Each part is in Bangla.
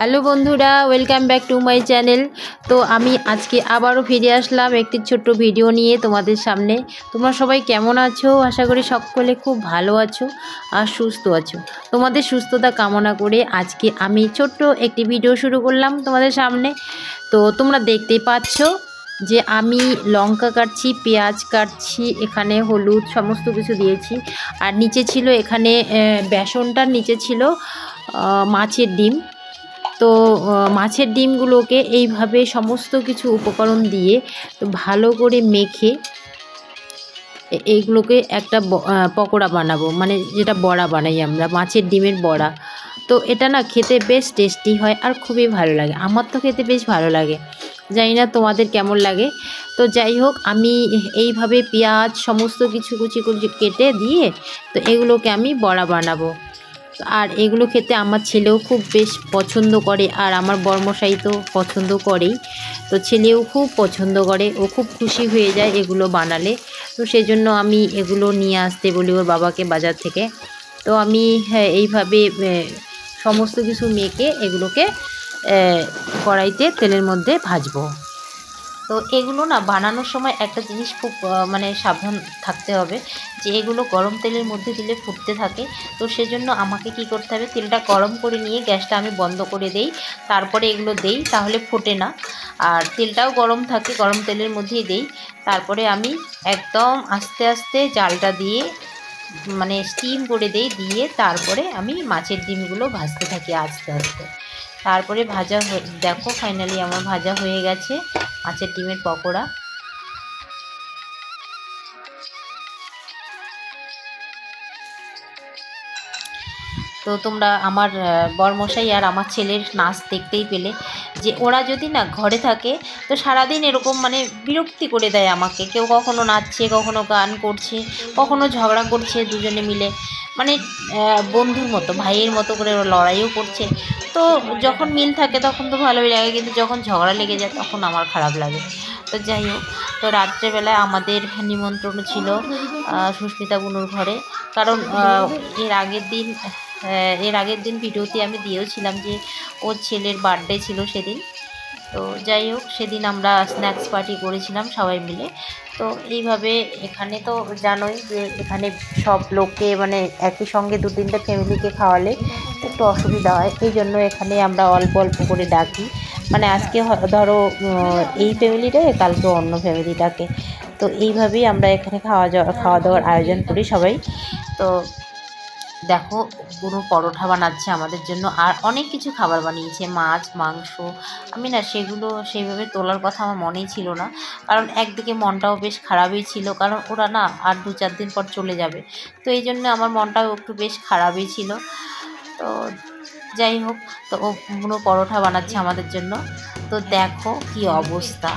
হ্যালো বন্ধুরা, welcome back to my channel. তো আমি আজকে আবারও ফিরে আসলাম একটি ছোট্ট ভিডিও নিয়ে তোমাদের সামনে। তোমরা সবাই কেমন আছো? আশা করি সকলে খুব ভালো আছো আর সুস্থ আছো। তোমাদের সুস্থতা কামনা করে আজকে আমি ছোট্ট একটি ভিডিও শুরু করলাম তোমাদের সামনে। তো তোমরা দেখতেই পাচ্ছ যে আমি লঙ্কা কাটছি, পেঁয়াজ কাটছি, এখানে হলুদ সমস্ত কিছু দিয়েছি। আর নিচে ছিল এখানে বেসনটার নিচে ছিল মাছের ডিম। তো মাছের ডিমগুলোকে এইভাবে সমস্ত কিছু উপকরণ দিয়ে ভালো করে মেখে এইগুলোকে একটা পকোড়া বানাবো, মানে যেটা বড়া বানাই আমরা, মাছের ডিমের বড়া। তো এটা না খেতে বেশ টেস্টি হয় আর খুবই ভালো লাগে। আমার তো খেতে বেশ ভালো লাগে, জানি না তোমাদের কেমন লাগে। তো যাই হোক, আমি এইভাবে পেঁয়াজ সমস্ত কিছু কুচি কুচি কেটে দিয়ে তো এগুলোকে আমি বড়া বানাবো। আর এগুলো খেতে আমার ছেলেও খুব বেশ পছন্দ করে, আর আমার বরমশাই তো পছন্দ করেই। তো ছেলেও খুব পছন্দ করে, ও খুব খুশি হয়ে যায় এগুলো বানালে। তো সেই জন্য আমি এগুলো নিয়ে আসতে বলি ওর বাবাকে বাজার থেকে। তো আমি এইভাবে সমস্ত কিছু মেখে এগুলোকে কড়াইতে তেলের মধ্যে ভাজবো। তো এগুলো না বানানোর সময় একটা জিনিস খুব মানে সাবধান থাকতে হবে, যে এগুলো গরম তেলের মধ্যে দিলে ফুটতে থাকে। তো সেজন্য আমাকে কি করতে হবে, তেলটা গরম করে নিয়ে গ্যাসটা আমি বন্ধ করে দেই, তারপরে এগুলো দেই, তাহলে ফোটে না। আর তেলটাও গরম থাকে, গরম তেলের মধ্যেই দেই। তারপরে আমি একদম আস্তে আস্তে জালটা দিয়ে মানে স্টিম করে দেই, দিয়ে তারপরে আমি মাছের ডিমগুলো ভাজতে থাকি আস্তে আস্তে। তারপরে ভাজা দেখো ফাইনালি আমার ভাজা হয়ে গেছে মাছের ডিমের পকোড়া। তো তোমরা আমার বরমশাই আর আমার ছেলের নাচ দেখতেই পেলে, যে ওরা যদি না ঘরে থাকে তো সারাদিন এরকম মানে বিরক্তি করে দেয় আমাকে। কেউ কখনো নাচছে, কখনো গান করছে, কখনো ঝগড়া করছে দুজনে মিলে, মানে বন্ধুর মতো ভাইয়ের মতো করে ওরা লড়াইও করছে। তো যখন মিল থাকে তখন তো ভালোই লাগে, কিন্তু যখন ঝগড়া লেগে যায় তখন আমার খারাপ লাগে। তো যাই হোক, তো রাত্রেবেলায় আমাদের নিমন্ত্রণ ছিল সুস্মিতা বুনুর ঘরে। কারণ এর আগের দিন ভিডিওতে আমি দিয়েওছিলাম যে ওর ছেলের বার্থডে ছিল সেদিন। তো যাই হোক, সেদিন আমরা স্ন্যাক্স পার্টি করেছিলাম সবাই মিলে। তো এইভাবে এখানে তো জানোই যে এখানে সব লোককে মানে একই সঙ্গে দু তিনটে ফ্যামিলিকে খাওয়ালে একটু অসুবিধা হয়, এই জন্য এখানে আমরা অল্প অল্প করে ডাকি। মানে আজকে ধরো এই ফ্যামিলিটাকে, কালকে অন্য ফ্যামিলিটাকে। তো এইভাবেই আমরা এখানে খাওয়া দাওয়ার আয়োজন করি সবাই। তো দেখো, পুরো পরোটা বানাচ্ছে আমাদের জন্য, আর অনেক কিছু খাবার বানিয়েছে, মাছ মাংস। আমি না সেগুলো সেইভাবে তোলার কথা আমার মনেই ছিল না, কারণ একদিকে মনটাও বেশ খারাপই ছিল, কারণ ওরা না আর 2-4 দিন পর চলে যাবে। তো এই জন্য আমার মনটাও একটু বেশ খারাপই ছিল। তো যাই হোক, তো ও পুরো পরোটা বানাচ্ছে আমাদের জন্য। তো দেখো কি অবস্থা।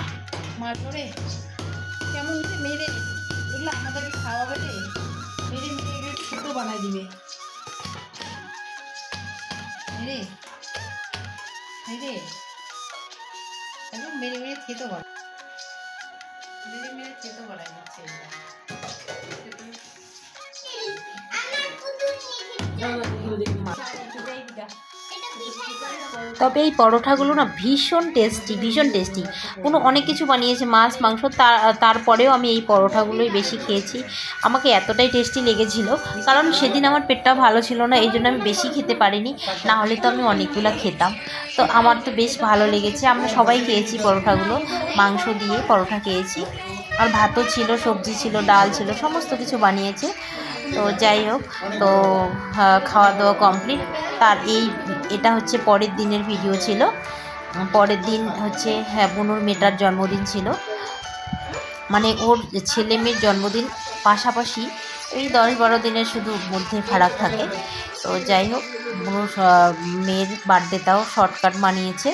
বানাই দিবে রে, রে একদম মেরে মেরে খেতে পারে, মেরে মেরে খেতে পারাই হচ্ছে। তবে এই পরোটাগুলো না ভীষণ টেস্টি, ভীষণ টেস্টি। কোনো অনেক কিছু বানিয়েছে, মাছ মাংস, তারপরেও আমি এই পরোটাগুলোই বেশি খেয়েছি। আমাকে এতটাই টেস্টি লেগেছিল, কারণ সেদিন আমার পেটটা ভালো ছিল না, এই জন্য আমি বেশি খেতে পারিনি, না হলে তো আমি অনেকগুলো খেতাম। তো আমার তো বেশ ভালো লেগেছে, আমরা সবাই খেয়েছি পরোটাগুলো, মাংস দিয়ে পরোটা খেয়েছি, আর ভাতও ছিল, সবজি ছিল, ডাল ছিল, সমস্ত কিছু বানিয়েছে। তো যাই হোক, তো খাওয়া দাওয়া কমপ্লিট। এটা হচ্ছে পরের দিনের ভিডিও ছিল। পরের দিন হচ্ছে বুনুর মেয়েটার জন্মদিন ছিল, মানে ওর ছেলে মেয়ের জন্মদিন পাশাপাশি, এই 10-12 দিনের শুধু মধ্যে ফারাক থাকে। তো যাই হোক, বুনুর মেয়ের বার্থডেটাও শর্টকাট মানিয়েছে।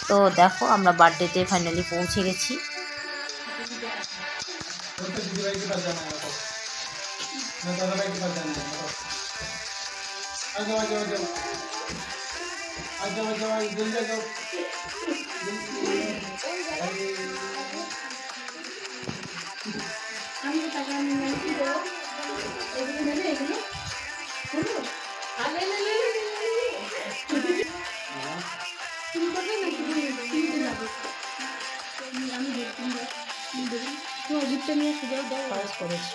তো দেখো, আমরা বার্থডেতে ফাইনালি পৌঁছে গেছি। করেছি।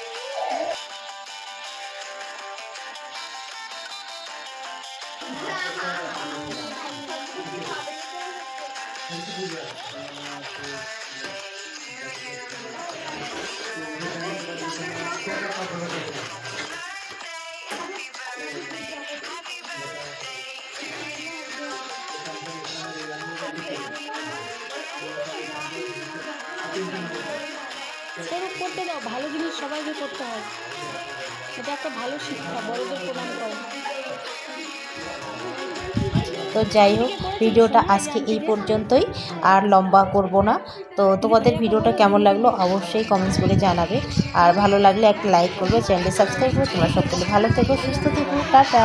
করতে দাও, ভালো জিনিস সবাইকে করতে হয়, এটা একটা ভালো শিক্ষা, বড়দের প্রণাম করো। তো যাই হোক, ভিডিওটা আজকে এই পর্যন্তই, আর লম্বা করব না। তো তোমাদের ভিডিওটা কেমন লাগলো অবশ্যই কমেন্টস করে জানাবে, আর ভালো লাগলে একটা লাইক করবে, চ্যানেলটি সাবস্ক্রাইব করবে। তোমরা সকলে ভালো থেকো, সুস্থ থেকো, টাটা।